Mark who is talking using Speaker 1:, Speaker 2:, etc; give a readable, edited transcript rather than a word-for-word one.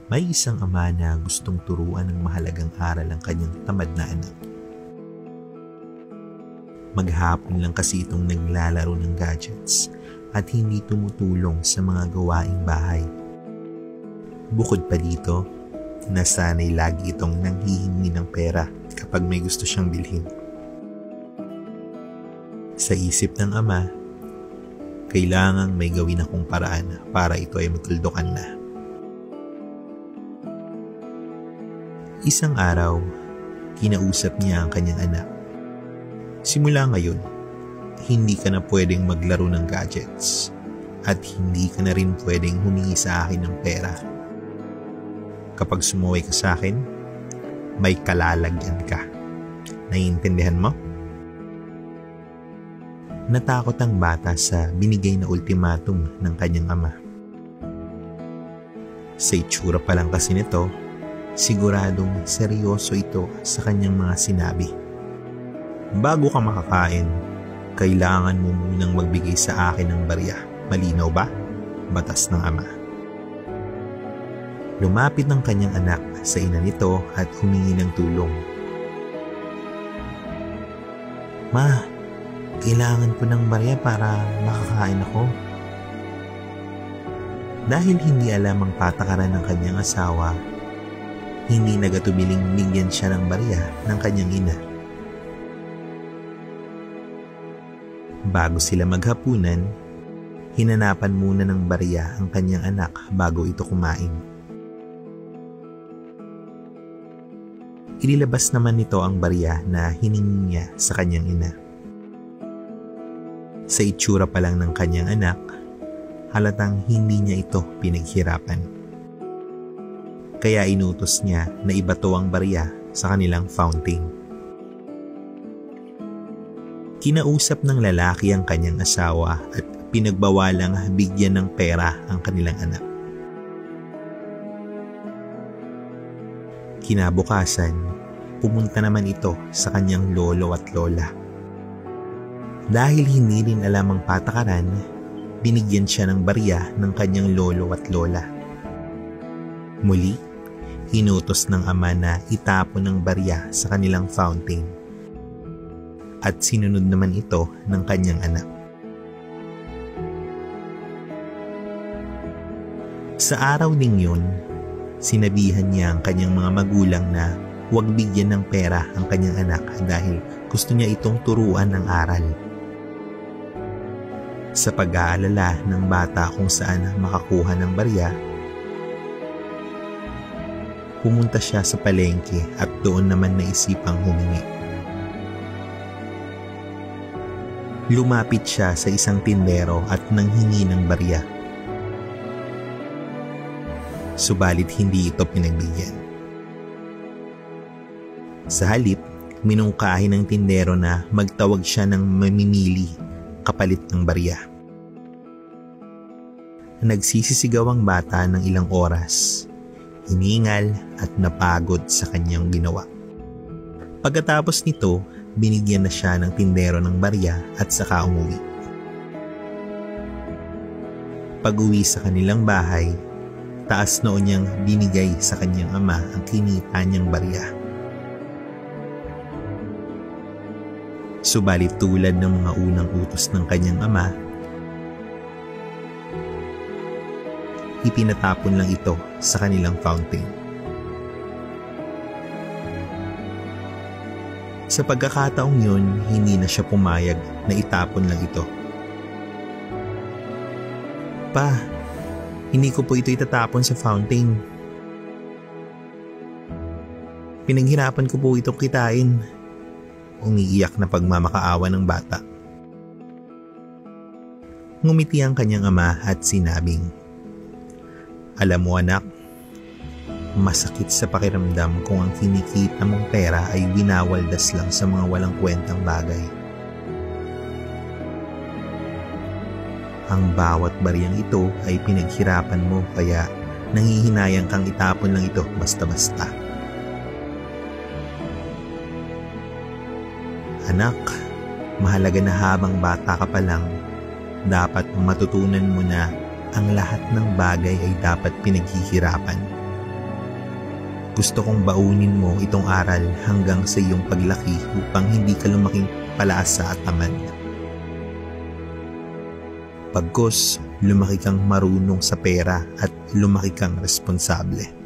Speaker 1: May isang ama na gustong turuan ng mahalagang aral ang kanyang tamad na anak. Maghapon lang kasi itong naglalaro ng gadgets at hindi tumutulong sa mga gawaing bahay. Bukod pa dito, nasanay lagi itong nanghihingi ng pera kapag may gusto siyang bilhin. Sa isip ng ama, kailangang may gawin akong paraan para ito ay matuldukan na. Isang araw, kinausap niya ang kanyang anak. Simula ngayon, hindi ka na pwedeng maglaro ng gadgets at hindi ka na rin pwedeng humingi sa akin ng pera. Kapag sumuway ka sa akin, may kalalagyan ka. Naiintindihan mo? Natakot ang bata sa binigay na ultimatum ng kanyang ama. Sa itsura pa lang kasi nito, siguradong seryoso ito sa kanyang mga sinabi. Bago ka makakain, kailangan mo munang magbigay sa akin ng barya. Malinaw ba? Batas ng ama. Lumapit ng kanyang anak sa ina nito at humingi ng tulong. Ma, kailangan ko ng barya para makakain ako. Dahil hindi alam ang patakaran ng kanyang asawa, hindi nagatubiling bigyan siya ng barya ng kanyang ina. Bago sila maghapunan, hinanapan muna ng barya ang kanyang anak bago ito kumain. Inilabas naman nito ang barya na hiningi niya sa kanyang ina. Sa itsura pa lang ng kanyang anak, halatang hindi niya ito pinaghirapan. Kaya inutos niya na ibato ang barya sa kanilang fountain. Kinausap ng lalaki ang kanyang asawa at pinagbawalang bigyan ng pera ang kanilang anak. Kinabukasan, pumunta naman ito sa kanyang lolo at lola. Dahil hindi rin alam ang patakaran, binigyan siya ng barya ng kanyang lolo at lola. Muli, inutos ng ama na itapon ng barya sa kanilang fountain. At sinunod naman ito ng kanyang anak. Sa araw ding yun, sinabihan niya ang kanyang mga magulang na huwag bigyan ng pera ang kanyang anak dahil gusto niya itong turuan ng aral. Sa pag-aalala ng bata kung saan makakuha ng barya, pumunta siya sa palengke at doon naman naisipang humingi. Lumapit siya sa isang tindero at nanghingi ng barya. Subalit hindi ito pinagbigyan. Sa halip, minungkahi ng tindero na magtawag siya ng mamimili kapalit ng barya. Nagsisisigaw ang bata ng ilang oras, hiningal at napagod sa kanyang ginawa. Pagkatapos nito, binigyan na siya ng tindero ng barya at saka umuwi. Pag-uwi sa kanilang bahay, taas noon niyang binigay sa kanyang ama ang kinita niyang barya. Subalit tulad ng mga unang utos ng kanyang ama, ipinatapon lang ito sa kanilang fountain. Sa pagkakataong yun, hindi na siya pumayag na itapon lang ito. Pa, hindi ko po ito itatapon sa fountain. Pinaghirapan ko po itong kitain. Umiiyak na pagmamakaawa ng bata. Ngumiti ang kanyang ama at sinabing, "Alam mo anak, masakit sa pakiramdam kung ang kinikita mong pera ay winawaldas lang sa mga walang kwentang bagay. Ang bawat baryang ito ay pinaghirapan mo kaya nanghihinayang kang itapon lang ito basta-basta. Anak, mahalaga na habang bata ka pa lang, dapat matutunan mo na ang lahat ng bagay ay dapat pinaghihirapan. Gusto kong baunin mo itong aral hanggang sa iyong paglaki upang hindi ka lumaking palaasa at tamad. Pagkos, lumaki kang marunong sa pera at lumaki kang responsable.